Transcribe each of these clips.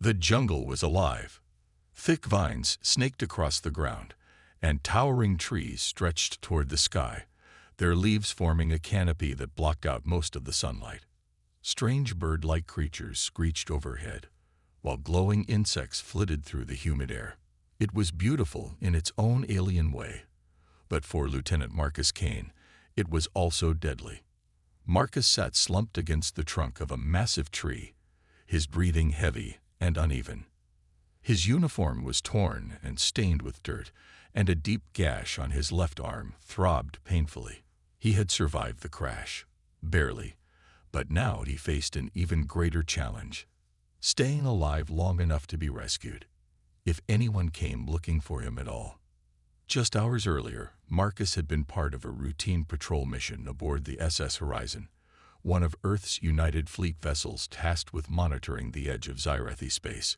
The jungle was alive. Thick vines snaked across the ground, and towering trees stretched toward the sky, their leaves forming a canopy that blocked out most of the sunlight. Strange bird-like creatures screeched overhead, while glowing insects flitted through the humid air. It was beautiful in its own alien way, but for Lieutenant Marcus Kane, it was also deadly. Marcus sat slumped against the trunk of a massive tree, his breathing heavy and uneven. His uniform was torn and stained with dirt, and a deep gash on his left arm throbbed painfully. He had survived the crash, barely, but now he faced an even greater challenge: staying alive long enough to be rescued, if anyone came looking for him at all. Just hours earlier, Marcus had been part of a routine patrol mission aboard the SS Horizon, one of Earth's United Fleet vessels tasked with monitoring the edge of Sci-Fi space.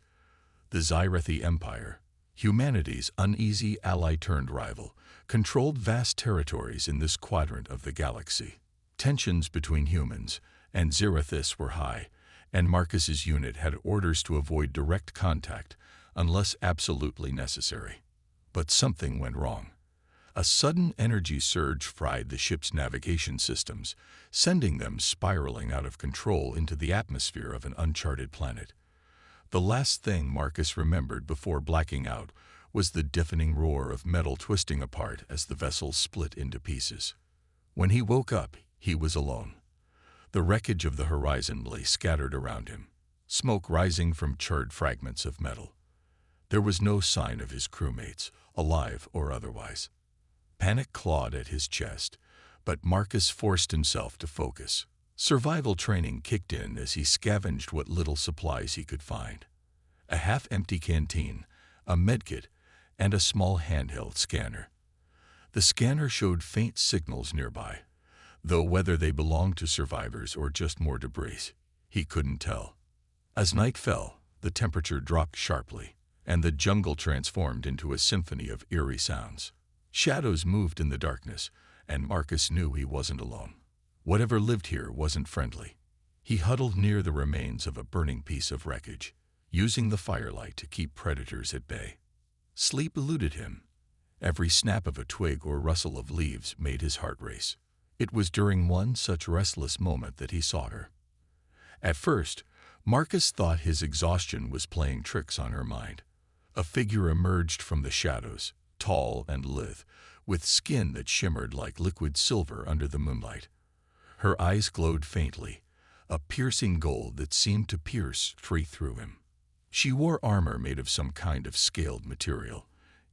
The Sci-Fi Empire, humanity's uneasy ally-turned-rival, controlled vast territories in this quadrant of the galaxy. Tensions between humans and Zerathis were high, and Marcus's unit had orders to avoid direct contact unless absolutely necessary. But something went wrong. A sudden energy surge fried the ship's navigation systems, sending them spiraling out of control into the atmosphere of an uncharted planet. The last thing Marcus remembered before blacking out was the deafening roar of metal twisting apart as the vessel split into pieces. When he woke up, he was alone. The wreckage of the Horizon lay scattered around him, smoke rising from charred fragments of metal. There was no sign of his crewmates, alive or otherwise. Panic clawed at his chest, but Marcus forced himself to focus. Survival training kicked in as he scavenged what little supplies he could find: a half-empty canteen, a medkit, and a small handheld scanner. The scanner showed faint signals nearby, though whether they belonged to survivors or just more debris, he couldn't tell. As night fell, the temperature dropped sharply, and the jungle transformed into a symphony of eerie sounds. Shadows moved in the darkness, and Marcus knew he wasn't alone. Whatever lived here wasn't friendly. He huddled near the remains of a burning piece of wreckage, using the firelight to keep predators at bay. Sleep eluded him. Every snap of a twig or rustle of leaves made his heart race. It was during one such restless moment that he saw her. At first, Marcus thought his exhaustion was playing tricks on her mind. A figure emerged from the shadows, tall and lithe, with skin that shimmered like liquid silver under the moonlight. Her eyes glowed faintly, a piercing gold that seemed to pierce straight through him. She wore armor made of some kind of scaled material,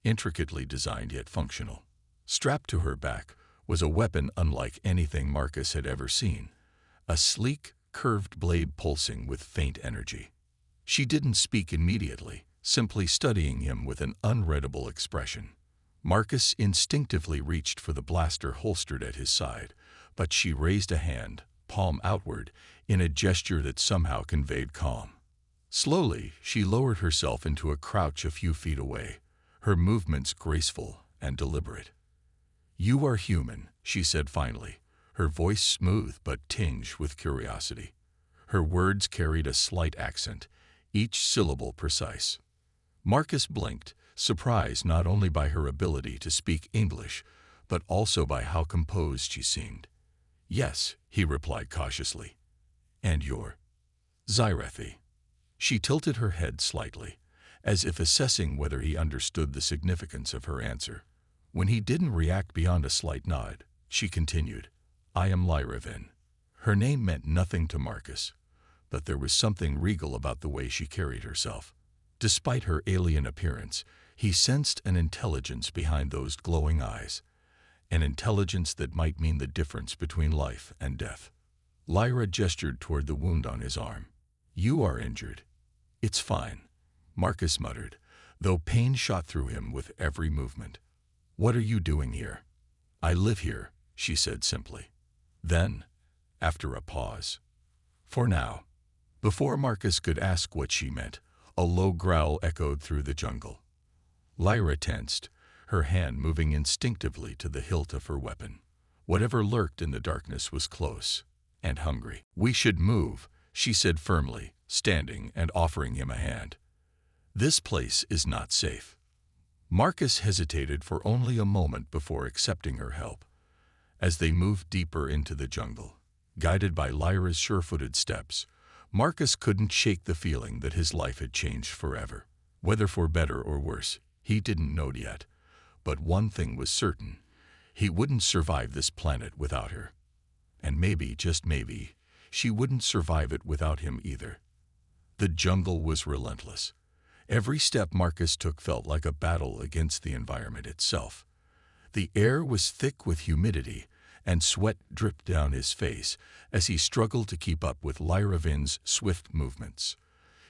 intricately designed yet functional. Strapped to her back was a weapon unlike anything Marcus had ever seen, a sleek, curved blade pulsing with faint energy. She didn't speak immediately, simply studying him with an unreadable expression. Marcus instinctively reached for the blaster holstered at his side, but she raised a hand, palm outward, in a gesture that somehow conveyed calm. Slowly, she lowered herself into a crouch a few feet away, her movements graceful and deliberate. "You are human," she said finally, her voice smooth but tinged with curiosity. Her words carried a slight accent, each syllable precise. Marcus blinked, surprised not only by her ability to speak English, but also by how composed she seemed. "Yes," he replied cautiously. "And you're Sci-Fi." She tilted her head slightly, as if assessing whether he understood the significance of her answer. When he didn't react beyond a slight nod, she continued, "I am Lyra Vin." Her name meant nothing to Marcus, but there was something regal about the way she carried herself. Despite her alien appearance, he sensed an intelligence behind those glowing eyes, an intelligence that might mean the difference between life and death. Lyra gestured toward the wound on his arm. "You are injured." "It's fine," Marcus muttered, though pain shot through him with every movement. "What are you doing here?" "I live here," she said simply. Then, after a pause, "For now." Before Marcus could ask what she meant, a low growl echoed through the jungle. Lyra tensed, her hand moving instinctively to the hilt of her weapon. Whatever lurked in the darkness was close and hungry. "We should move," she said firmly, standing and offering him a hand. "This place is not safe." Marcus hesitated for only a moment before accepting her help. As they moved deeper into the jungle, guided by Lyra's sure-footed steps, Marcus couldn't shake the feeling that his life had changed forever. Whether for better or worse, he didn't know yet. But one thing was certain: he wouldn't survive this planet without her. And maybe, just maybe, she wouldn't survive it without him either. The jungle was relentless. Every step Marcus took felt like a battle against the environment itself. The air was thick with humidity, and sweat dripped down his face as he struggled to keep up with Lyra Vin's swift movements.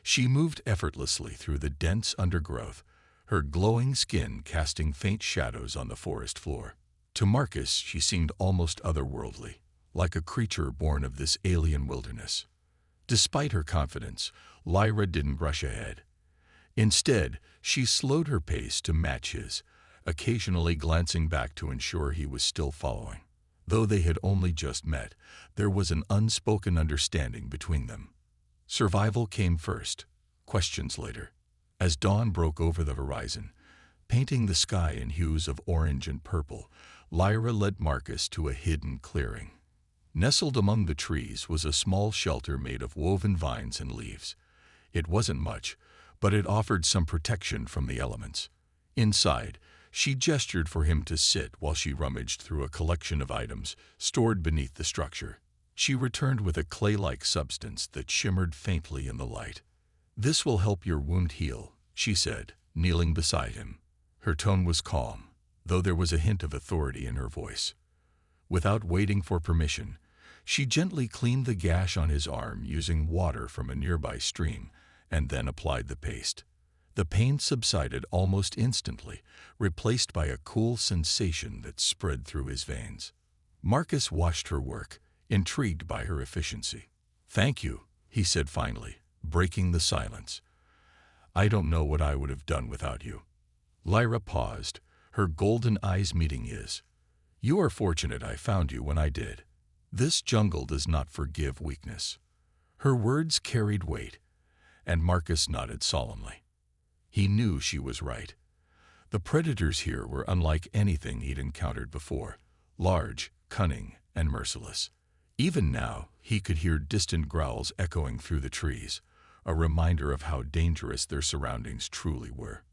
She moved effortlessly through the dense undergrowth, her glowing skin casting faint shadows on the forest floor. To Marcus, she seemed almost otherworldly, like a creature born of this alien wilderness. Despite her confidence, Lyra didn't rush ahead. Instead, she slowed her pace to match his, occasionally glancing back to ensure he was still following. Though they had only just met, there was an unspoken understanding between them. Survival came first, questions later. As dawn broke over the horizon, painting the sky in hues of orange and purple, Lyra led Marcus to a hidden clearing. Nestled among the trees was a small shelter made of woven vines and leaves. It wasn't much, but it offered some protection from the elements. Inside, she gestured for him to sit while she rummaged through a collection of items stored beneath the structure. She returned with a clay-like substance that shimmered faintly in the light. "This will help your wound heal," she said, kneeling beside him. Her tone was calm, though there was a hint of authority in her voice. Without waiting for permission, she gently cleaned the gash on his arm using water from a nearby stream, and then applied the paste. The pain subsided almost instantly, replaced by a cool sensation that spread through his veins. Marcus watched her work, intrigued by her efficiency. "Thank you," he said finally, breaking the silence. "I don't know what I would have done without you." Lyra paused, her golden eyes meeting his. "You are fortunate I found you when I did. This jungle does not forgive weakness." Her words carried weight, and Marcus nodded solemnly. He knew she was right. The predators here were unlike anything he'd encountered before, large, cunning, and merciless. Even now, he could hear distant growls echoing through the trees, a reminder of how dangerous their surroundings truly were.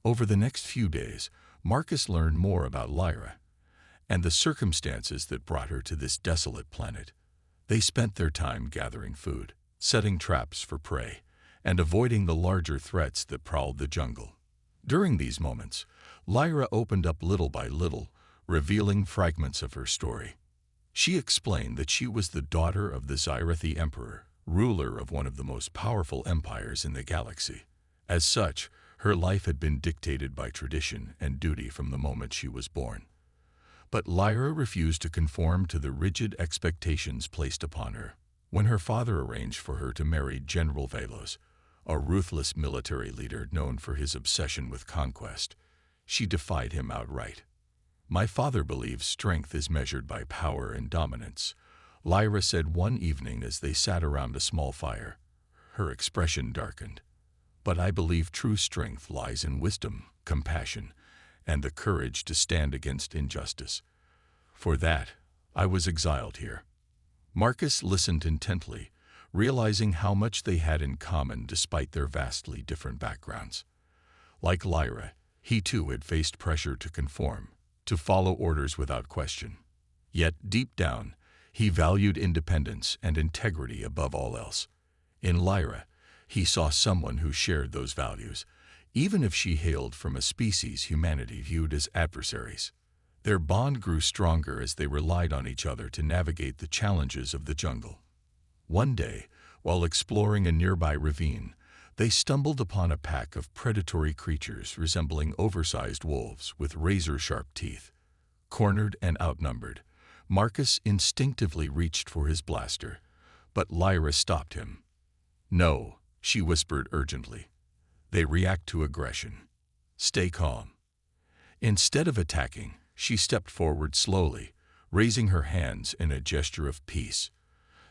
Over the next few days, Marcus learned more about Lyra and the circumstances that brought her to this desolate planet. They spent their time gathering food, setting traps for prey, and avoiding the larger threats that prowled the jungle. During these moments, Lyra opened up little by little, revealing fragments of her story. She explained that she was the daughter of the Scifi Emperor, ruler of one of the most powerful empires in the galaxy. As such, her life had been dictated by tradition and duty from the moment she was born. But Lyra refused to conform to the rigid expectations placed upon her. When her father arranged for her to marry General Velos, a ruthless military leader known for his obsession with conquest, she defied him outright. "My father believes strength is measured by power and dominance," Lyra said one evening as they sat around a small fire. Her expression darkened. "But I believe true strength lies in wisdom, compassion, and the courage to stand against injustice. For that, I was exiled here." Marcus listened intently, realizing how much they had in common despite their vastly different backgrounds. Like Lyra, he too had faced pressure to conform, to follow orders without question. Yet, deep down, he valued independence and integrity above all else. In Lyra, he saw someone who shared those values, even if she hailed from a species humanity viewed as adversaries. Their bond grew stronger as they relied on each other to navigate the challenges of the jungle. One day, while exploring a nearby ravine, they stumbled upon a pack of predatory creatures resembling oversized wolves with razor-sharp teeth. Cornered and outnumbered, Marcus instinctively reached for his blaster, but Lyra stopped him. "No," she whispered urgently. "They react to aggression. Stay calm." Instead of attacking, she stepped forward slowly, raising her hands in a gesture of peace.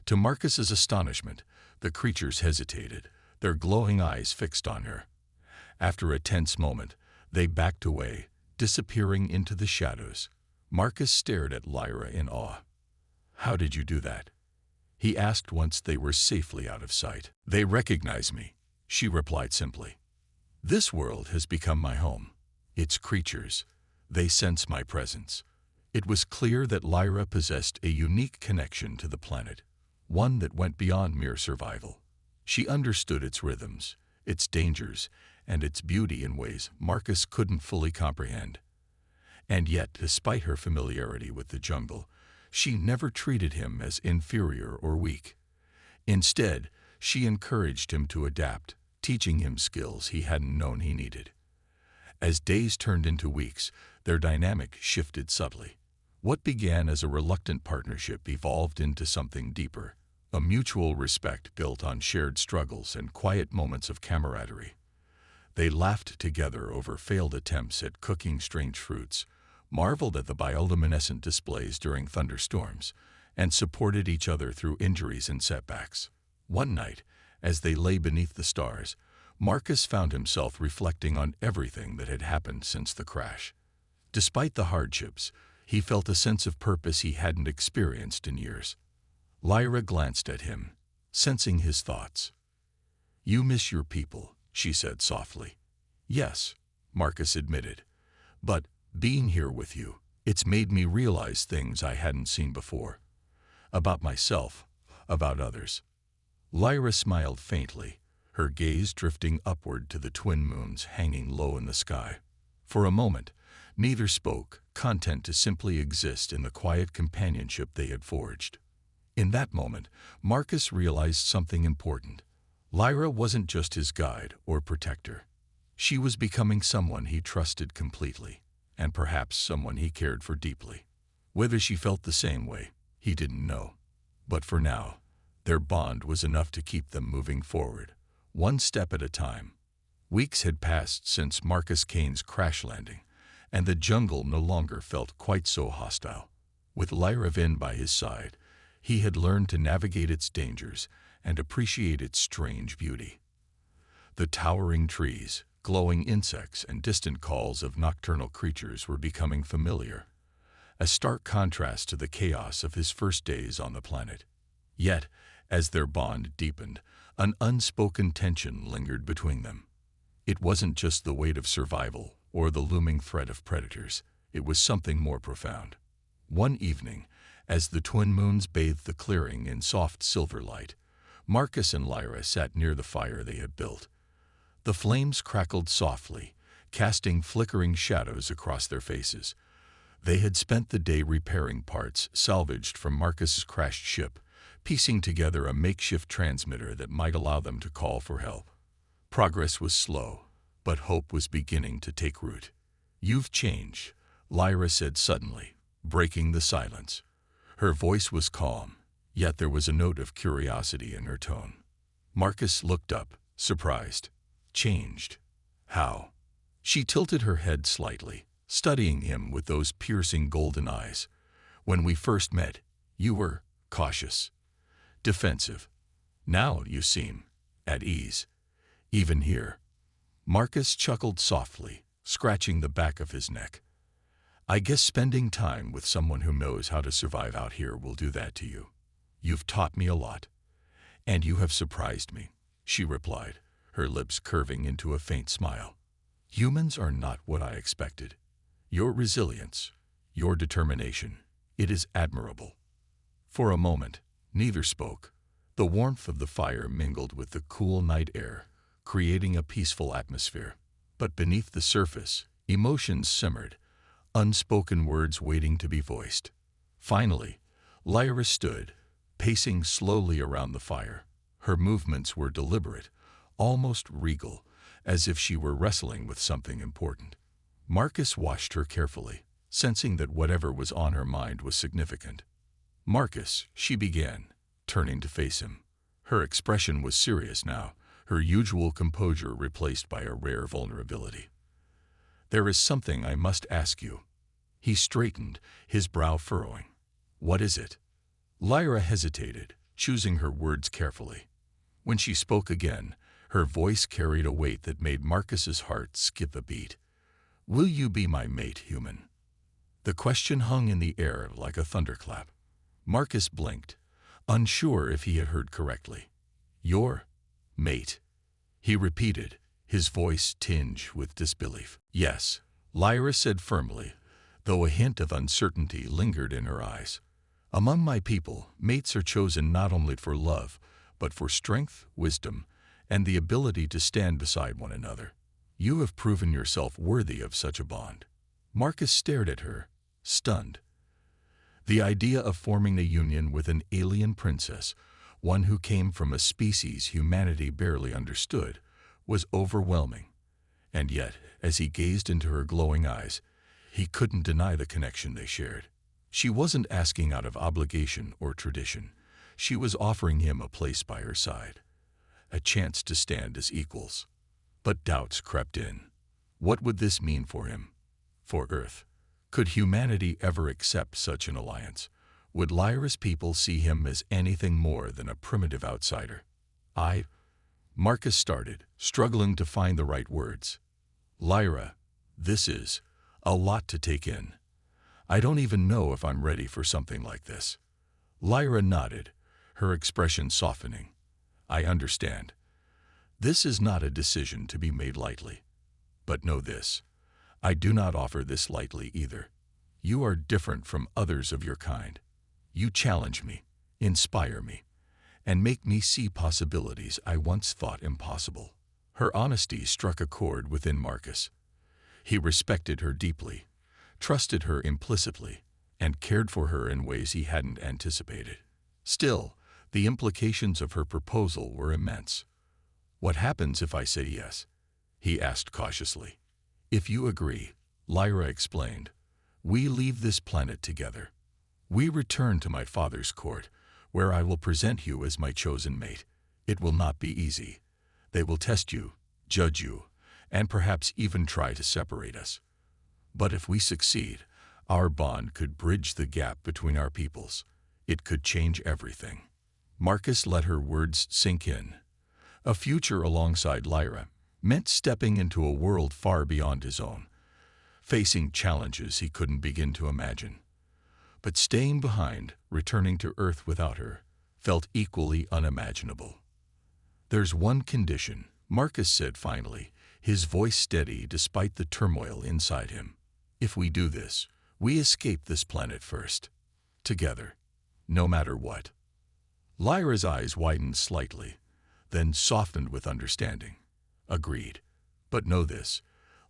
To Marcus's astonishment, The creatures hesitated, their glowing eyes fixed on her. After a tense moment, they backed away, disappearing into the shadows. Marcus stared at Lyra in awe. "How did you do that?" he asked once they were safely out of sight. "They recognize me," she replied simply. "This world has become my home. Its creatures, they sense my presence." It was clear that Lyra possessed a unique connection to the planet, one that went beyond mere survival. She understood its rhythms, its dangers, and its beauty in ways Marcus couldn't fully comprehend. And yet, despite her familiarity with the jungle, she never treated him as inferior or weak. Instead, she encouraged him to adapt, teaching him skills he hadn't known he needed. As days turned into weeks, their dynamic shifted subtly. What began as a reluctant partnership evolved into something deeper, a mutual respect built on shared struggles and quiet moments of camaraderie. They laughed together over failed attempts at cooking strange fruits, marveled at the bioluminescent displays during thunderstorms, and supported each other through injuries and setbacks. One night, as they lay beneath the stars, Marcus found himself reflecting on everything that had happened since the crash. Despite the hardships, he felt a sense of purpose he hadn't experienced in years. Lyra glanced at him, sensing his thoughts. "You miss your people," she said softly. "Yes," Marcus admitted. "But being here with you, it's made me realize things I hadn't seen before. About myself, about others." Lyra smiled faintly, her gaze drifting upward to the twin moons hanging low in the sky. For a moment, neither spoke, content to simply exist in the quiet companionship they had forged. In that moment, Marcus realized something important. Lyra wasn't just his guide or protector. She was becoming someone he trusted completely, and perhaps someone he cared for deeply. Whether she felt the same way, he didn't know. But for now, their bond was enough to keep them moving forward, one step at a time. Weeks had passed since Marcus Kane's crash landing, and the jungle no longer felt quite so hostile. With Lyra Vin by his side, he had learned to navigate its dangers and appreciate its strange beauty. The towering trees, glowing insects, and distant calls of nocturnal creatures were becoming familiar, a stark contrast to the chaos of his first days on the planet. Yet, as their bond deepened, an unspoken tension lingered between them. It wasn't just the weight of survival or the looming threat of predators, it was something more profound. One evening, as the twin moons bathed the clearing in soft silver light, Marcus and Lyra sat near the fire they had built. The flames crackled softly, casting flickering shadows across their faces. They had spent the day repairing parts salvaged from Marcus's crashed ship, piecing together a makeshift transmitter that might allow them to call for help. Progress was slow, but hope was beginning to take root. "You've changed," Lyra said suddenly, breaking the silence. Her voice was calm, yet there was a note of curiosity in her tone. Marcus looked up, surprised. "Changed? How?" She tilted her head slightly, studying him with those piercing golden eyes. "When we first met, you were cautious, defensive. Now you seem at ease. Even here." Marcus chuckled softly, scratching the back of his neck. "I guess spending time with someone who knows how to survive out here will do that to you. You've taught me a lot. And you have surprised me," she replied, her lips curving into a faint smile. "Humans are not what I expected. Your resilience, your determination, it is admirable." For a moment, neither spoke. The warmth of the fire mingled with the cool night air, creating a peaceful atmosphere. But beneath the surface, emotions simmered, unspoken words waiting to be voiced. Finally, Lyra stood, pacing slowly around the fire. Her movements were deliberate, almost regal, as if she were wrestling with something important. Marcus watched her carefully, sensing that whatever was on her mind was significant. "Marcus," she began, turning to face him. Her expression was serious now, her usual composure replaced by a rare vulnerability. "There is something I must ask you." He straightened, his brow furrowing. "What is it?" Lyra hesitated, choosing her words carefully. When she spoke again, her voice carried a weight that made Marcus's heart skip a beat. "Will you be my mate, human?" The question hung in the air like a thunderclap. Marcus blinked, unsure if he had heard correctly. "Your mate," he repeated, his voice tinged with disbelief. "Yes," Lyra said firmly, though a hint of uncertainty lingered in her eyes. "Among my people, mates are chosen not only for love, but for strength, wisdom, and the ability to stand beside one another. You have proven yourself worthy of such a bond." Marcus stared at her, stunned. The idea of forming a union with an alien princess, one who came from a species humanity barely understood, was overwhelming. And yet, as he gazed into her glowing eyes, he couldn't deny the connection they shared. She wasn't asking out of obligation or tradition. She was offering him a place by her side, a chance to stand as equals. But doubts crept in. What would this mean for him? For Earth? Could humanity ever accept such an alliance? Would Lyra's people see him as anything more than a primitive outsider? Marcus started, struggling to find the right words. "Lyra, this is a lot to take in. I don't even know if I'm ready for something like this." Lyra nodded, her expression softening. "I understand. This is not a decision to be made lightly. But know this, I do not offer this lightly either. You are different from others of your kind. You challenge me, inspire me, and make me see possibilities I once thought impossible." Her honesty struck a chord within Marcus. He respected her deeply, trusted her implicitly, and cared for her in ways he hadn't anticipated. Still, the implications of her proposal were immense. "What happens if I say yes?" he asked cautiously. "If you agree," Lyra explained, "we leave this planet together. We return to my father's court, where I will present you as my chosen mate. It will not be easy. They will test you, judge you, and perhaps even try to separate us. But if we succeed, our bond could bridge the gap between our peoples. It could change everything." Marcus let her words sink in. A future alongside Lyra meant stepping into a world far beyond his own, facing challenges he couldn't begin to imagine. But staying behind, returning to Earth without her, felt equally unimaginable. "There's one condition," Marcus said finally, his voice steady despite the turmoil inside him. "If we do this, we escape this planet first. Together. No matter what." Lyra's eyes widened slightly, then softened with understanding. "Agreed. But know this,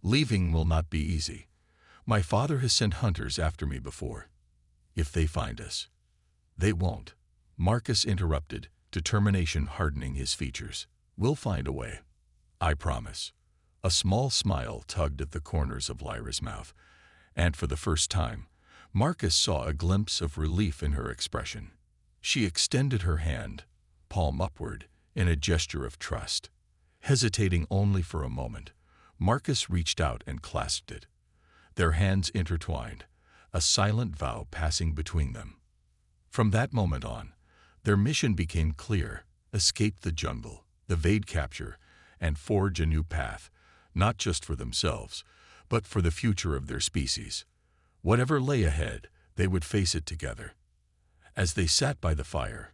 leaving will not be easy. My father has sent hunters after me before. If they find us—" "They won't," Marcus interrupted, determination hardening his features. "We'll find a way. I promise." A small smile tugged at the corners of Lyra's mouth, and for the first time, Marcus saw a glimpse of relief in her expression. She extended her hand, palm upward, in a gesture of trust. Hesitating only for a moment, Marcus reached out and clasped it. Their hands intertwined, a silent vow passing between them. From that moment on, their mission became clear: escape the jungle, evade capture, and forge a new path, not just for themselves, but for the future of their species. Whatever lay ahead, they would face it together. As they sat by the fire,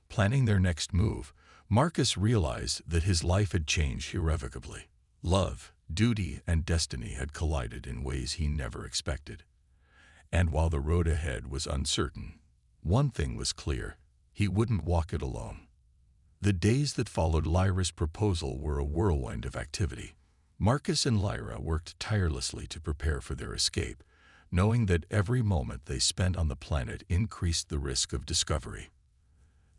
planning their next move, Marcus realized that his life had changed irrevocably. Love, duty, and destiny had collided in ways he never expected. And while the road ahead was uncertain, one thing was clear: he wouldn't walk it alone. The days that followed Lyra's proposal were a whirlwind of activity. Marcus and Lyra worked tirelessly to prepare for their escape, knowing that every moment they spent on the planet increased the risk of discovery.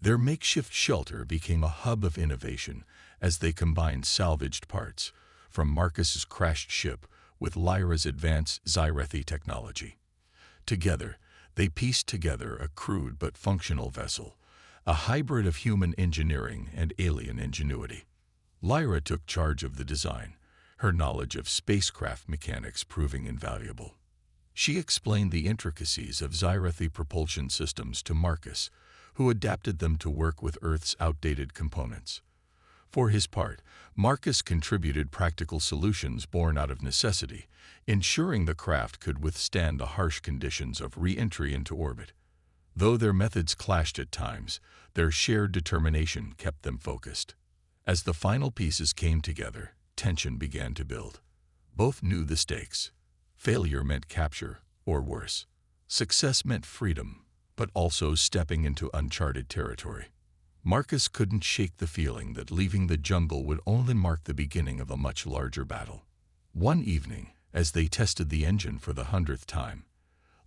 Their makeshift shelter became a hub of innovation as they combined salvaged parts from Marcus's crashed ship with Lyra's advanced Scifi technology. Together, they pieced together a crude but functional vessel, a hybrid of human engineering and alien ingenuity. Lyra took charge of the design, her knowledge of spacecraft mechanics proving invaluable. She explained the intricacies of Scifi propulsion systems to Marcus, who adapted them to work with Earth's outdated components. For his part, Marcus contributed practical solutions born out of necessity, ensuring the craft could withstand the harsh conditions of re-entry into orbit. Though their methods clashed at times, their shared determination kept them focused. As the final pieces came together, tension began to build. Both knew the stakes. Failure meant capture, or worse. Success meant freedom, but also stepping into uncharted territory. Marcus couldn't shake the feeling that leaving the jungle would only mark the beginning of a much larger battle. One evening, as they tested the engine for the 100th time,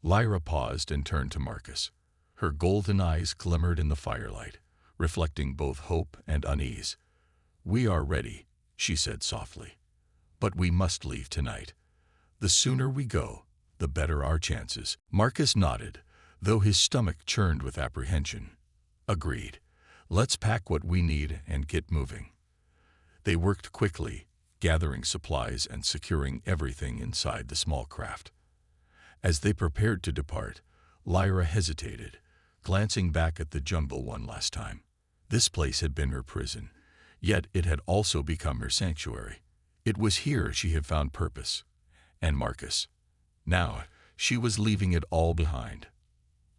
Lyra paused and turned to Marcus. Her golden eyes glimmered in the firelight, reflecting both hope and unease. "We are ready," she said softly. "But we must leave tonight. The sooner we go, the better our chances." Marcus nodded, though his stomach churned with apprehension. "Agreed. Let's pack what we need and get moving." They worked quickly, gathering supplies and securing everything inside the small craft. As they prepared to depart, Lyra hesitated, glancing back at the jungle one last time. This place had been her prison, yet it had also become her sanctuary. It was here she had found purpose. And Marcus. Now, she was leaving it all behind.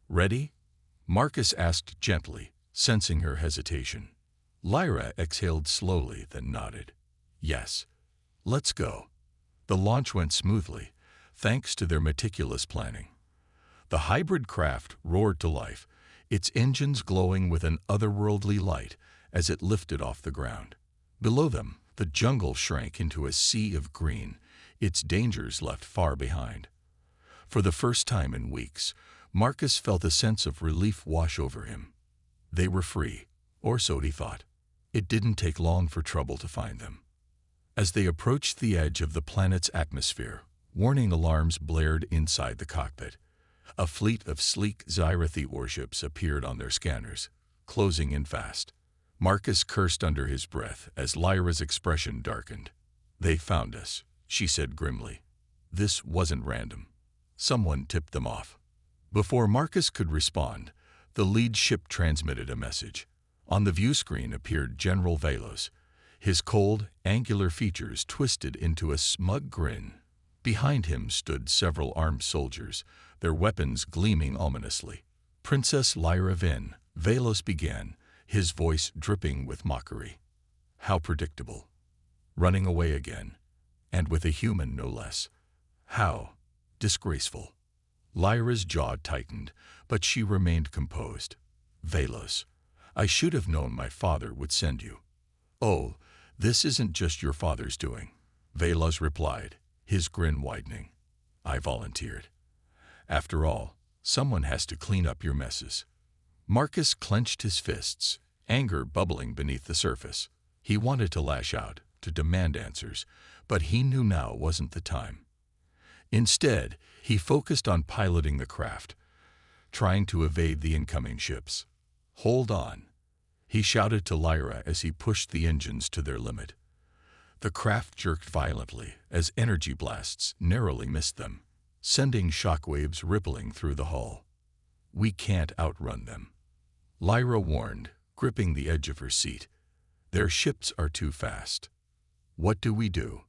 "Ready?" Marcus asked gently, sensing her hesitation. Lyra exhaled slowly, then nodded. "Yes. Let's go." The launch went smoothly, thanks to their meticulous planning. The hybrid craft roared to life, its engines glowing with an otherworldly light as it lifted off the ground. Below them, the jungle shrank into a sea of green, its dangers left far behind. For the first time in weeks, Marcus felt a sense of relief wash over him. They were free, or so he thought. It didn't take long for trouble to find them. As they approached the edge of the planet's atmosphere, warning alarms blared inside the cockpit. A fleet of sleek Scifi warships appeared on their scanners, closing in fast. Marcus cursed under his breath as Lyra's expression darkened. "They found us," she said grimly. "This wasn't random. Someone tipped them off." Before Marcus could respond, the lead ship transmitted a message. On the view screen appeared General Velos, his cold, angular features twisted into a smug grin. Behind him stood several armed soldiers, their weapons gleaming ominously. "Princess Lyra Vin," Velos began, his voice dripping with mockery. How predictable. Running away again, and with a human no less. How disgraceful. Lyra's jaw tightened, but she remained composed. "Velos, I should have known my father would send you." "Oh, this isn't just your father's doing," Velos replied, his grin widening. "I volunteered. After all, someone has to clean up your messes." Marcus clenched his fists, anger bubbling beneath the surface. He wanted to lash out, to demand answers, but he knew now wasn't the time. Instead, he focused on piloting the craft, trying to evade the incoming ships. "Hold on," he shouted to Lyra as he pushed the engines to their limit. The craft jerked violently as energy blasts narrowly missed them, sending shockwaves rippling through the hull. "We can't outrun them," Lyra warned, gripping the edge of her seat. "Their ships are too fast." "What do we do?"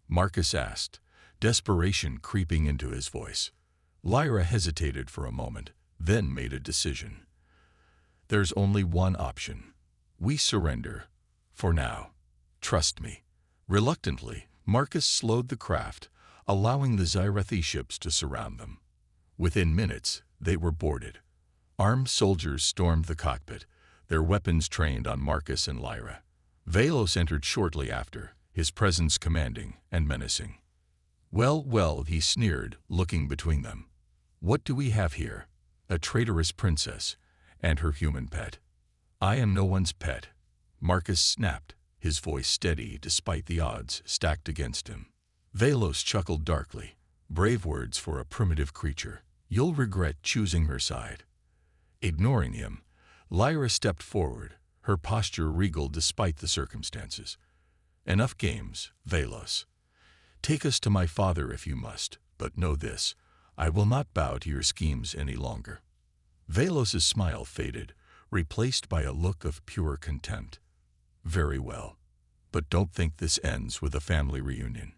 Marcus asked, desperation creeping into his voice. Lyra hesitated for a moment, then made a decision. "There's only one option. We surrender. For now. Trust me." Reluctantly, Marcus slowed the craft, allowing the Scifi ships to surround them. Within minutes, they were boarded. Armed soldiers stormed the cockpit, their weapons trained on Marcus and Lyra. Velos entered shortly after, his presence commanding and menacing. "Well, well," he sneered, looking between them. "What do we have here? A traitorous princess and her human pet." "I am no one's pet," Marcus snapped, his voice steady despite the odds stacked against him. Velos chuckled darkly. "Brave words for a primitive creature. You'll regret choosing her side." Ignoring him, Lyra stepped forward, her posture regal despite the circumstances. "Enough games, Velos. Take us to my father if you must, but know this, I will not bow to your schemes any longer." Velos's smile faded, replaced by a look of pure contempt. "Very well. But don't think this ends with a family reunion.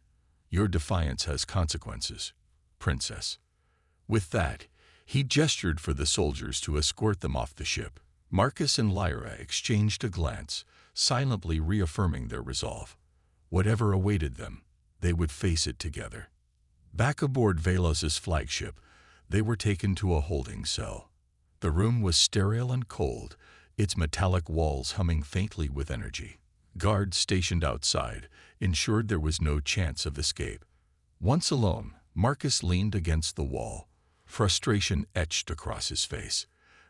Your defiance has consequences, Princess." With that, he gestured for the soldiers to escort them off the ship. Marcus and Lyra exchanged a glance, silently reaffirming their resolve. Whatever awaited them, they would face it together. Back aboard Velos's flagship, they were taken to a holding cell. The room was sterile and cold, its metallic walls humming faintly with energy. Guards stationed outside ensured there was no chance of escape. Once alone, Marcus leaned against the wall, frustration etched across his face.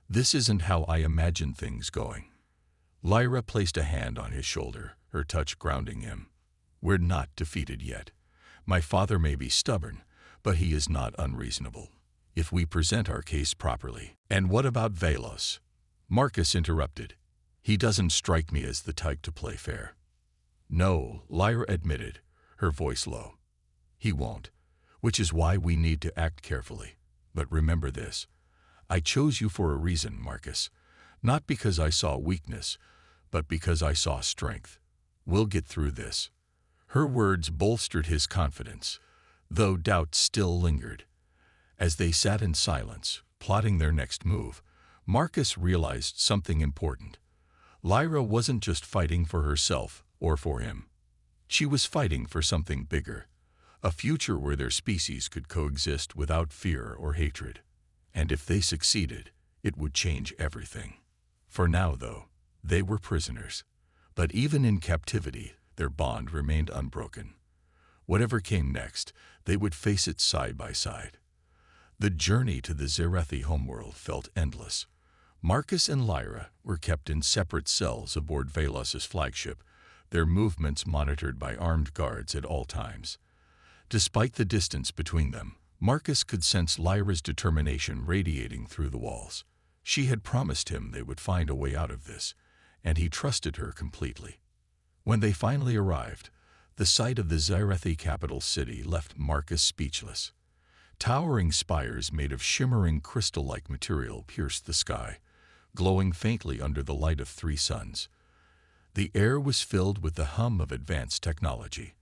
"This isn't how I imagined things going." Lyra placed a hand on his shoulder, her touch grounding him. "We're not defeated yet. My father may be stubborn, but he is not unreasonable. If we present our case properly." "And what about Velos?" Marcus interrupted. "He doesn't strike me as the type to play fair." "No," Lyra admitted, her voice low. "He won't, which is why we need to act carefully. But remember this. I chose you for a reason, Marcus. Not because I saw weakness, but because I saw strength. We'll get through this." Her words bolstered his confidence, though doubt still lingered. As they sat in silence, plotting their next move, Marcus realized something important. Lyra wasn't just fighting for herself or for him. She was fighting for something bigger, a future where their species could coexist without fear or hatred. And if they succeeded, it would change everything. For now, though, they were prisoners. But even in captivity, their bond remained unbroken. Whatever came next, they would face it side by side. The journey to the Zerethi homeworld felt endless. Marcus and Lyra were kept in separate cells aboard Velos's flagship, their movements monitored by armed guards at all times. Despite the distance between them, Marcus could sense Lyra's determination radiating through the walls. She had promised him they would find a way out of this, and he trusted her completely. When they finally arrived, the sight of the Zerethi capital city left Marcus speechless. Towering spires made of shimmering crystal-like material pierced the sky, glowing faintly under the light of 3 suns. The air was filled with the hum of advanced technology,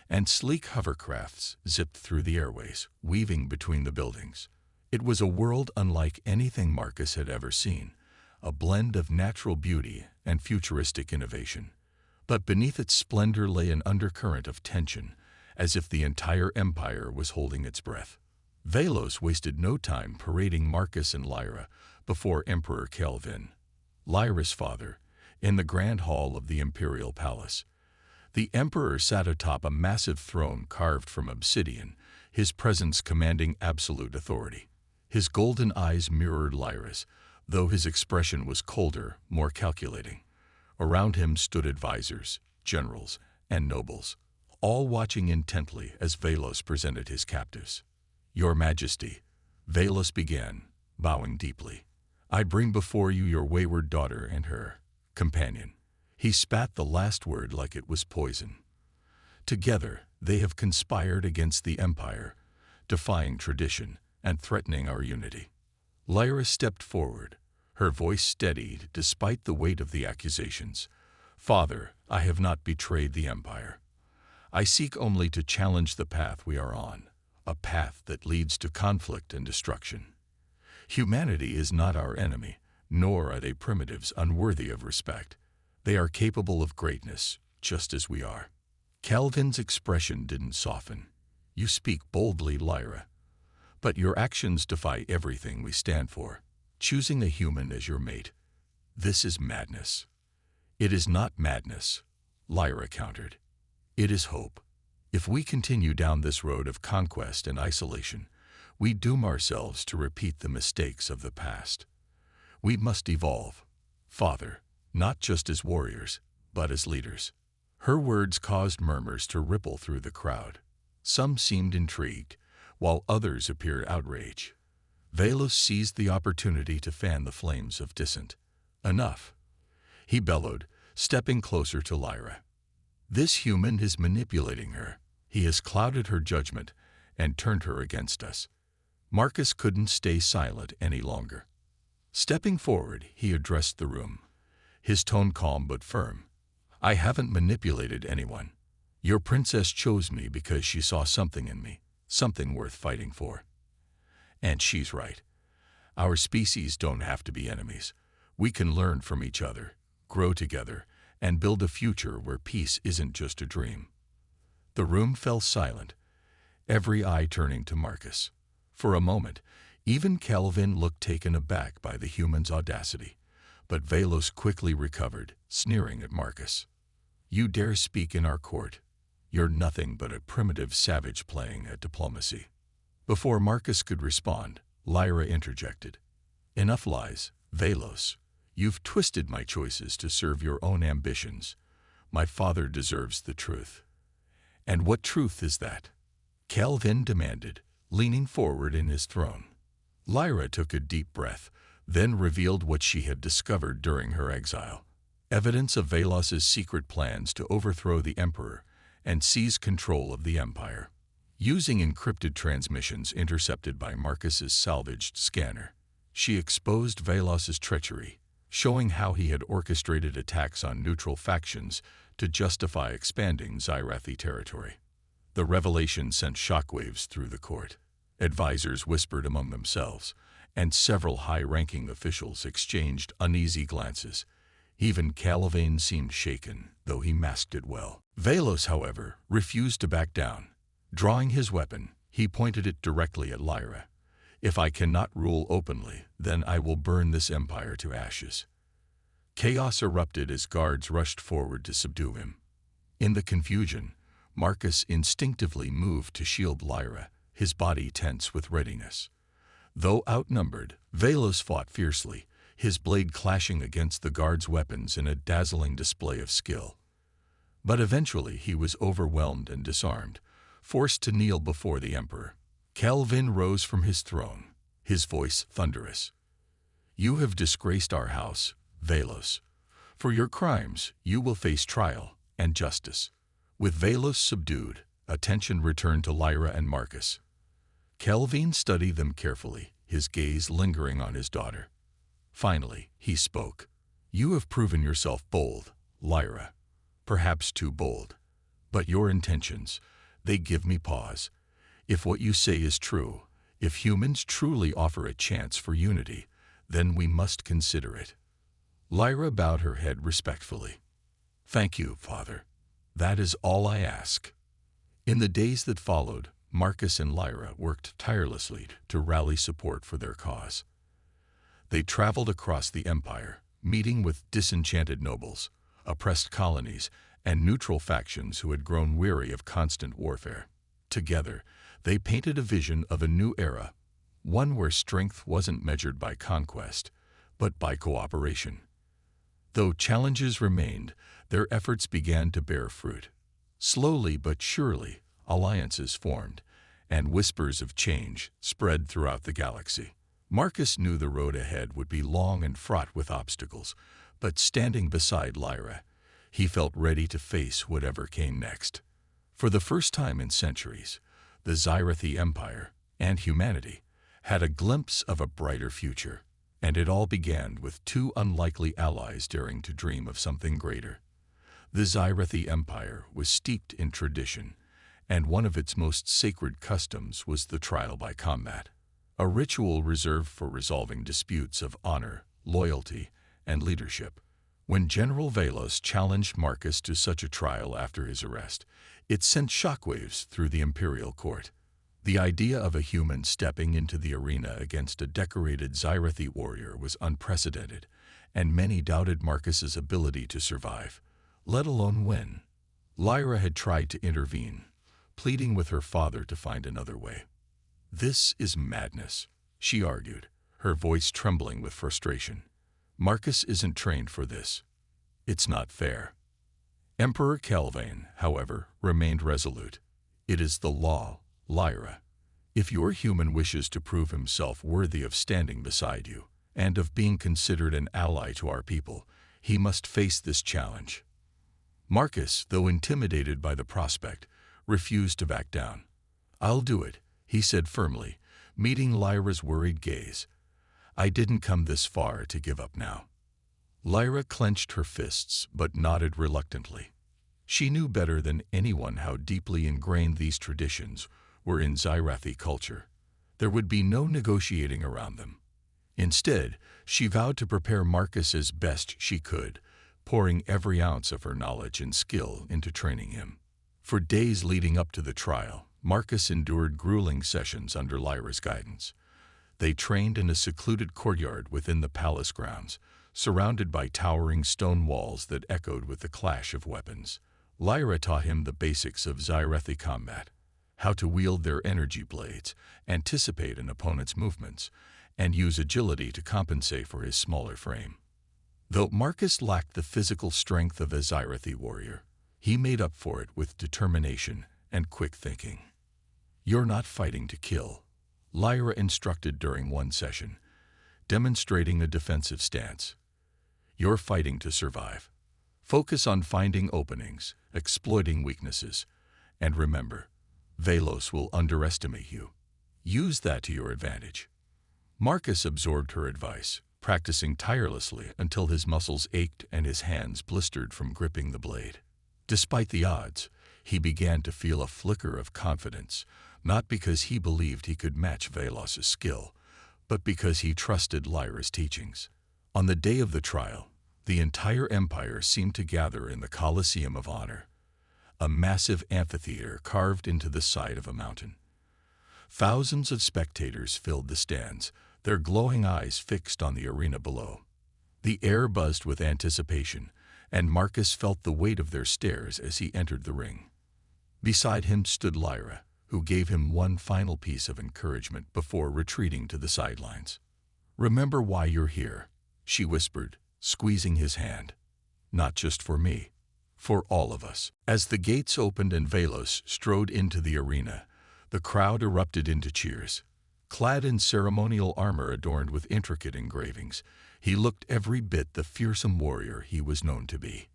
and sleek hovercrafts zipped through the airways, weaving between the buildings. It was a world unlike anything Marcus had ever seen, a blend of natural beauty and futuristic innovation. But beneath its splendor lay an undercurrent of tension, as if the entire empire was holding its breath. Velos wasted no time parading Marcus and Lyra before Emperor Kelvin, Lyra's father, in the grand hall of the imperial palace. The emperor sat atop a massive throne carved from obsidian, his presence commanding absolute authority. His golden eyes mirrored Lyra's, though his expression was colder, more calculating. Around him stood advisors, generals, and nobles, all watching intently as Velos presented his captives. "Your Majesty," Velos began, bowing deeply, "I bring before you your wayward daughter and her companion." He spat the last word like it was poison. "Together, they have conspired against the Empire, defying tradition and threatening our unity." Lyra stepped forward, her voice steadied despite the weight of the accusations. "Father, I have not betrayed the Empire. I seek only to challenge the path we are on, a path that leads to conflict and destruction. Humanity is not our enemy, nor are they primitives unworthy of respect. They are capable of greatness, just as we are." Kelvin's expression didn't soften. "You speak boldly, Lyra, but your actions defy everything we stand for, choosing a human as your mate. This is madness." "It is not madness," Lyra countered. "It is hope. If we continue down this road of conquest and isolation, we doom ourselves to repeat the mistakes of the past. We must evolve, Father, not just as warriors, but as leaders." Her words caused murmurs to ripple through the crowd. Some seemed intrigued, while others appeared outraged. Velos seized the opportunity to fan the flames of dissent. "Enough," he bellowed, stepping closer to Lyra. "This human is manipulating her. He has clouded her judgment and turned her against us." Marcus couldn't stay silent any longer. Stepping forward, he addressed the room, his tone calm but firm. I haven't manipulated anyone. Your princess chose me because she saw something in me, something worth fighting for. And she's right. Our species don't have to be enemies. We can learn from each other, grow together, and build a future where peace isn't just a dream. The room fell silent, every eye turning to Marcus. For a moment, even Kelvin looked taken aback by the human's audacity, but Velos quickly recovered, sneering at Marcus. You dare speak in our court? You're nothing but a primitive savage playing at diplomacy. Before Marcus could respond, Lyra interjected. Enough lies, Velos. You've twisted my choices to serve your own ambitions. My father deserves the truth. And what truth is that? Kelvin demanded, leaning forward in his throne. Lyra took a deep breath, then revealed what she had discovered during her exile. Evidence of Velos's secret plans to overthrow the Emperor and seize control of the Empire. Using encrypted transmissions intercepted by Marcus's salvaged scanner, she exposed Velos's treachery, showing how he had orchestrated attacks on neutral factions to justify expanding Scifi territory. The revelation sent shockwaves through the court. Advisors whispered among themselves, and several high-ranking officials exchanged uneasy glances. Even Kelvin seemed shaken, though he masked it well. Velos, however, refused to back down. Drawing his weapon, he pointed it directly at Lyra. If I cannot rule openly, then I will burn this empire to ashes. Chaos erupted as guards rushed forward to subdue him. In the confusion, Marcus instinctively moved to shield Lyra, his body tense with readiness. Though outnumbered, Velos fought fiercely, his blade clashing against the guards' weapons in a dazzling display of skill. But eventually he was overwhelmed and disarmed, forced to kneel before the Emperor. Kelvin rose from his throne, his voice thunderous. You have disgraced our house, Velos. For your crimes, you will face trial and justice. With Velos subdued, attention returned to Lyra and Marcus. Kelvin studied them carefully, his gaze lingering on his daughter. Finally, he spoke. You have proven yourself bold, Lyra. Perhaps too bold. But your intentions, they give me pause. If what you say is true, if humans truly offer a chance for unity, then we must consider it. Lyra bowed her head respectfully. Thank you, Father. That is all I ask. In the days that followed, Marcus and Lyra worked tirelessly to rally support for their cause. They traveled across the empire, meeting with disenchanted nobles, oppressed colonies, and neutral factions who had grown weary of constant warfare. Together, they painted a vision of a new era, one where strength wasn't measured by conquest, but by cooperation. Though challenges remained, their efforts began to bear fruit. Slowly but surely, alliances formed, and whispers of change spread throughout the galaxy. Marcus knew the road ahead would be long and fraught with obstacles, but standing beside Lyra, he felt ready to face whatever came next. For the first time in centuries, the Scifi Empire and humanity had a glimpse of a brighter future, and it all began with two unlikely allies daring to dream of something greater. The Scifi Empire was steeped in tradition, and one of its most sacred customs was the trial by combat, a ritual reserved for resolving disputes of honor, loyalty, and leadership. When General Velos challenged Marcus to such a trial after his arrest, it sent shockwaves through the imperial court. The idea of a human stepping into the arena against a decorated Scifi warrior was unprecedented, and many doubted Marcus's ability to survive, let alone win. Lyra had tried to intervene, pleading with her father to find another way. This is madness, she argued, her voice trembling with frustration. Marcus isn't trained for this. It's not fair. Emperor Kelvin, however, remained resolute. It is the law, Lyra. If your human wishes to prove himself worthy of standing beside you, and of being considered an ally to our people, he must face this challenge. Marcus, though intimidated by the prospect, refused to back down. I'll do it, he said firmly, meeting Lyra's worried gaze. I didn't come this far to give up now. Lyra clenched her fists but nodded reluctantly. She knew better than anyone how deeply ingrained these traditions were in Sci-Fi culture. There would be no negotiating around them. Instead, she vowed to prepare Marcus as best she could, pouring every ounce of her knowledge and skill into training him. For days leading up to the trial, Marcus endured grueling sessions under Lyra's guidance. They trained in a secluded courtyard within the palace grounds, surrounded by towering stone walls that echoed with the clash of weapons. Lyra taught him the basics of Sci-Fi combat, how to wield their energy blades, anticipate an opponent's movements, and use agility to compensate for his smaller frame. Though Marcus lacked the physical strength of a Sci-Fi warrior, he made up for it with determination and quick thinking. "You're not fighting to kill," Lyra instructed during one session, demonstrating a defensive stance. "You're fighting to survive. Focus on finding openings, exploiting weaknesses, and remember, Velos will underestimate you. Use that to your advantage." Marcus absorbed her advice, practicing tirelessly until his muscles ached and his hands blistered from gripping the blade. Despite the odds, he began to feel a flicker of confidence, not because he believed he could match Velos's skill, but because he trusted Lyra's teachings. On the day of the trial, the entire empire seemed to gather in the Colosseum of Honor, a massive amphitheater carved into the side of a mountain. Thousands of spectators filled the stands, their glowing eyes fixed on the arena below. The air buzzed with anticipation, and Marcus felt the weight of their stares as he entered the ring. Beside him stood Lyra, who gave him one final piece of encouragement before retreating to the sidelines. "Remember why you're here," she whispered, squeezing his hand. "Not just for me, for all of us." As the gates opened and Velos strode into the arena, the crowd erupted into cheers. Clad in ceremonial armor adorned with intricate engravings, he looked every bit the fearsome warrior he was known to be.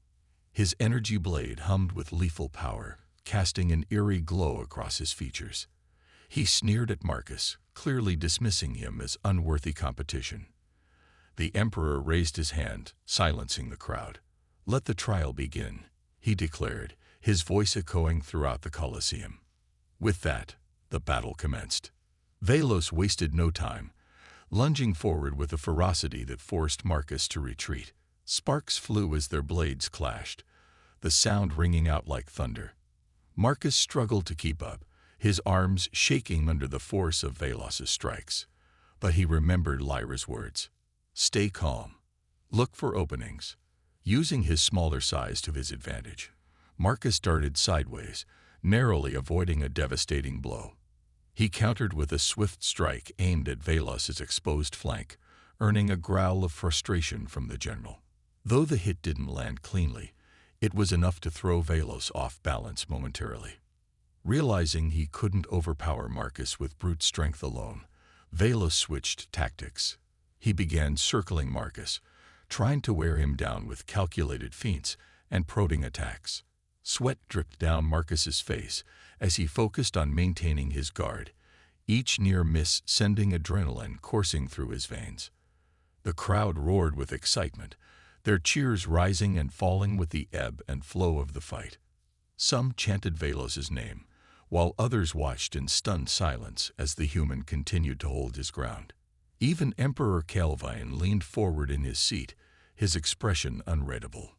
His energy blade hummed with lethal power, casting an eerie glow across his features. He sneered at Marcus, clearly dismissing him as unworthy competition. The Emperor raised his hand, silencing the crowd. "Let the trial begin," he declared, his voice echoing throughout the Colosseum. With that, the battle commenced. Velos wasted no time, lunging forward with a ferocity that forced Marcus to retreat. Sparks flew as their blades clashed, the sound ringing out like thunder. Marcus struggled to keep up, his arms shaking under the force of Velos's strikes. But he remembered Lyra's words. "Stay calm. Look for openings." Using his smaller size to his advantage, Marcus darted sideways, narrowly avoiding a devastating blow. He countered with a swift strike aimed at Velos's exposed flank, earning a growl of frustration from the general. Though the hit didn't land cleanly, it was enough to throw Velos off balance momentarily. Realizing he couldn't overpower Marcus with brute strength alone, Velos switched tactics. He began circling Marcus, trying to wear him down with calculated feints and prodding attacks. Sweat dripped down Marcus's face as he focused on maintaining his guard, each near miss sending adrenaline coursing through his veins. The crowd roared with excitement, their cheers rising and falling with the ebb and flow of the fight. Some chanted Velos's name, while others watched in stunned silence as the human continued to hold his ground. Even Emperor Calvine leaned forward in his seat, his expression unreadable.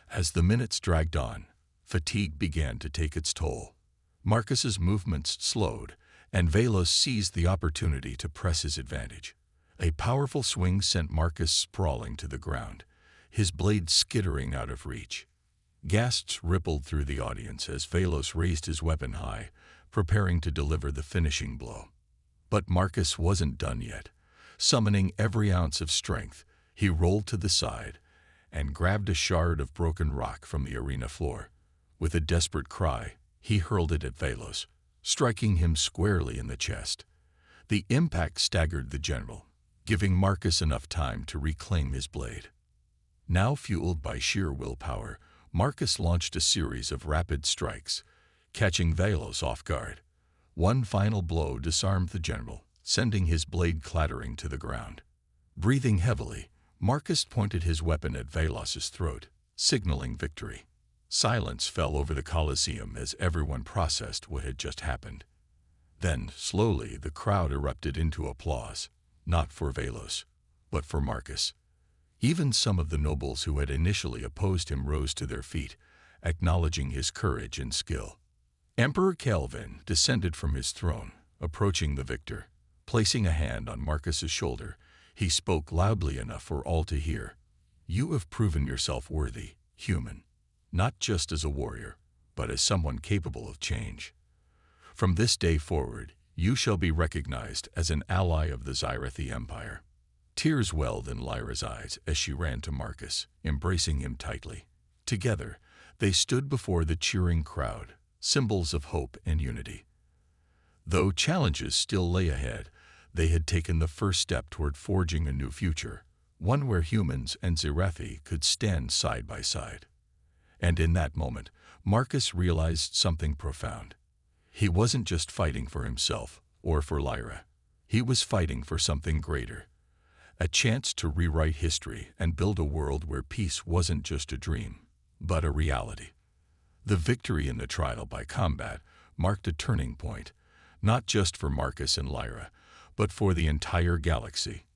As the minutes dragged on, fatigue began to take its toll. Marcus's movements slowed, and Velos seized the opportunity to press his advantage. A powerful swing sent Marcus sprawling to the ground, his blade skittering out of reach. Gasps rippled through the audience as Velos raised his weapon high, preparing to deliver the finishing blow. But Marcus wasn't done yet. Summoning every ounce of strength, he rolled to the side and grabbed a shard of broken rock from the arena floor. With a desperate cry, he hurled it at Velos, striking him squarely in the chest. The impact staggered the general, giving Marcus enough time to reclaim his blade. Now fueled by sheer willpower, Marcus launched a series of rapid strikes, catching Velos off guard. One final blow disarmed the general, sending his blade clattering to the ground. Breathing heavily, Marcus pointed his weapon at Velos's throat, signaling victory. Silence fell over the Colosseum as everyone processed what had just happened. Then, slowly, the crowd erupted into applause, not for Velos, but for Marcus. Even some of the nobles who had initially opposed him rose to their feet, acknowledging his courage and skill. Emperor Calvin descended from his throne, approaching the victor. Placing a hand on Marcus's shoulder, he spoke loudly enough for all to hear. "You have proven yourself worthy, human, not just as a warrior, but as someone capable of change. From this day forward, you shall be recognized as an ally of the Scifi Empire." Tears welled in Lyra's eyes as she ran to Marcus, embracing him tightly. Together, they stood before the cheering crowd, symbols of hope and unity. Though challenges still lay ahead, they had taken the first step toward forging a new future, one where humans and Scifi could stand side by side. And in that moment, Marcus realized something profound. He wasn't just fighting for himself or for Lyra. He was fighting for something greater. A chance to rewrite history and build a world where peace wasn't just a dream, but a reality. The victory in the trial by combat marked a turning point, not just for Marcus and Lyra, but for the entire galaxy.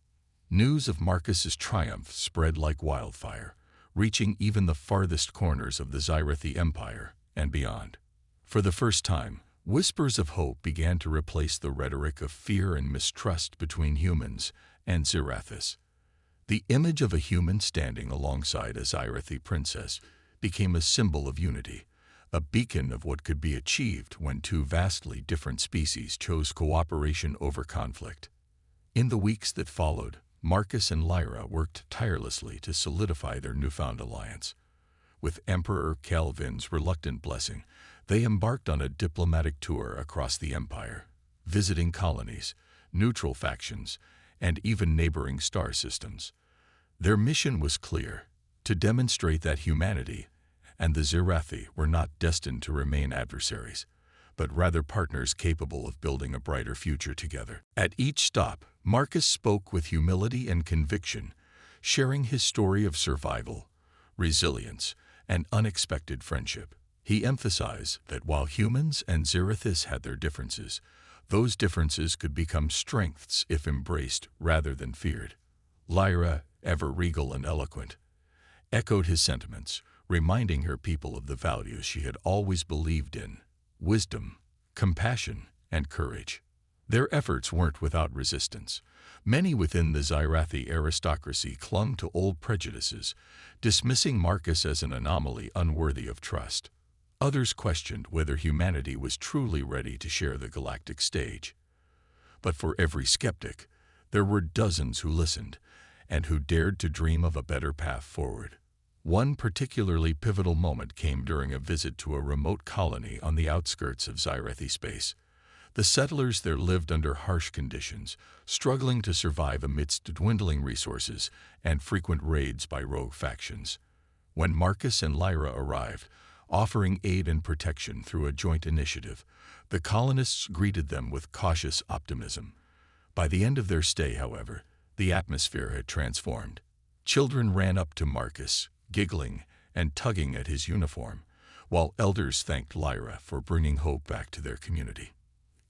News of Marcus's triumph spread like wildfire, reaching even the farthest corners of the Scifi Empire and beyond. For the first time, whispers of hope began to replace the rhetoric of fear and mistrust between humans and Scifi. The image of a human standing alongside a Scifi princess became a symbol of unity, a beacon of what could be achieved when two vastly different species chose cooperation over conflict. In the weeks that followed, Marcus and Lyra worked tirelessly to solidify their newfound alliance. With Emperor Calvin's reluctant blessing, they embarked on a diplomatic tour across the empire, visiting colonies, neutral factions, and even neighboring star systems. Their mission was clear: to demonstrate that humanity and the Scifi were not destined to remain adversaries, but rather partners capable of building a brighter future together. At each stop, Marcus spoke with humility and conviction, sharing his story of survival, resilience, and unexpected friendship. He emphasized that while humans and Scifi had their differences, those differences could become strengths if embraced rather than feared. Lyra, ever regal and eloquent, echoed his sentiments, reminding her people of the values she had always believed in: wisdom, compassion, and courage. Their efforts weren't without resistance. Many within the Scifi aristocracy clung to old prejudices, dismissing Marcus as an anomaly unworthy of trust. Others questioned whether humanity was truly ready to share the galactic stage. But for every skeptic, there were dozens who listened and who dared to dream of a better path forward. One particularly pivotal moment came during a visit to a remote colony on the outskirts of Scifi space. The settlers there lived under harsh conditions, struggling to survive amidst dwindling resources and frequent raids by rogue factions. When Marcus and Lyra arrived, offering aid and protection through a joint initiative, the colonists greeted them with cautious optimism. By the end of their stay, however, the atmosphere had transformed. Children ran up to Marcus, giggling and tugging at his uniform, while elders thanked Lyra for bringing hope back to their community.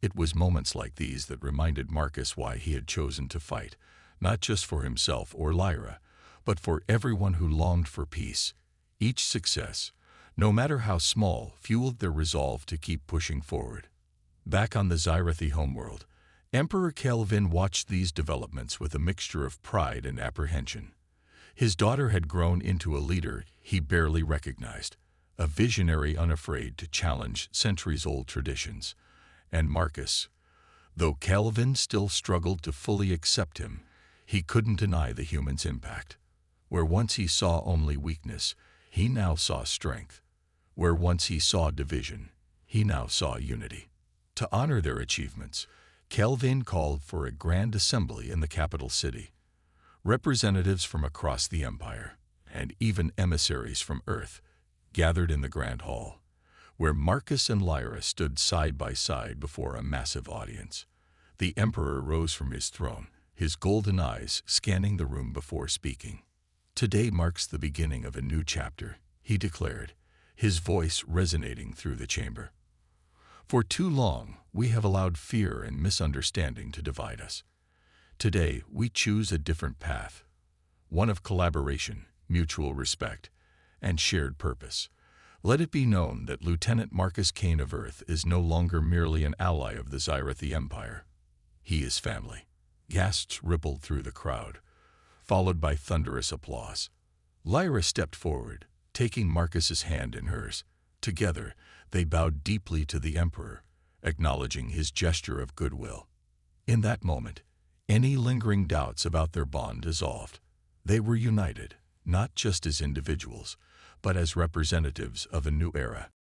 It was moments like these that reminded Marcus why he had chosen to fight, not just for himself or Lyra, but for everyone who longed for peace. Each success, no matter how small, fueled their resolve to keep pushing forward. Back on the Scifi homeworld, Emperor Calvin watched these developments with a mixture of pride and apprehension. His daughter had grown into a leader he barely recognized, a visionary unafraid to challenge centuries-old traditions. And Marcus, though Calvin still struggled to fully accept him, he couldn't deny the human's impact. Where once he saw only weakness, he now saw strength. Where once he saw division, he now saw unity. To honor their achievements, Calvin called for a grand assembly in the capital city. Representatives from across the empire, and even emissaries from Earth, gathered in the Grand Hall, where Marcus and Lyra stood side by side before a massive audience. The emperor rose from his throne, his golden eyes scanning the room before speaking. "Today marks the beginning of a new chapter," he declared, his voice resonating through the chamber. "For too long, we have allowed fear and misunderstanding to divide us. Today, we choose a different path, one of collaboration, mutual respect, and shared purpose. Let it be known that Lieutenant Marcus Kane of Earth is no longer merely an ally of the Xyrithi Empire. He is family." Gasps rippled through the crowd, followed by thunderous applause. Lyra stepped forward, taking Marcus's hand in hers. Together, they bowed deeply to the Emperor, acknowledging his gesture of goodwill. In that moment, any lingering doubts about their bond dissolved. They were united, not just as individuals, but as representatives of a new era.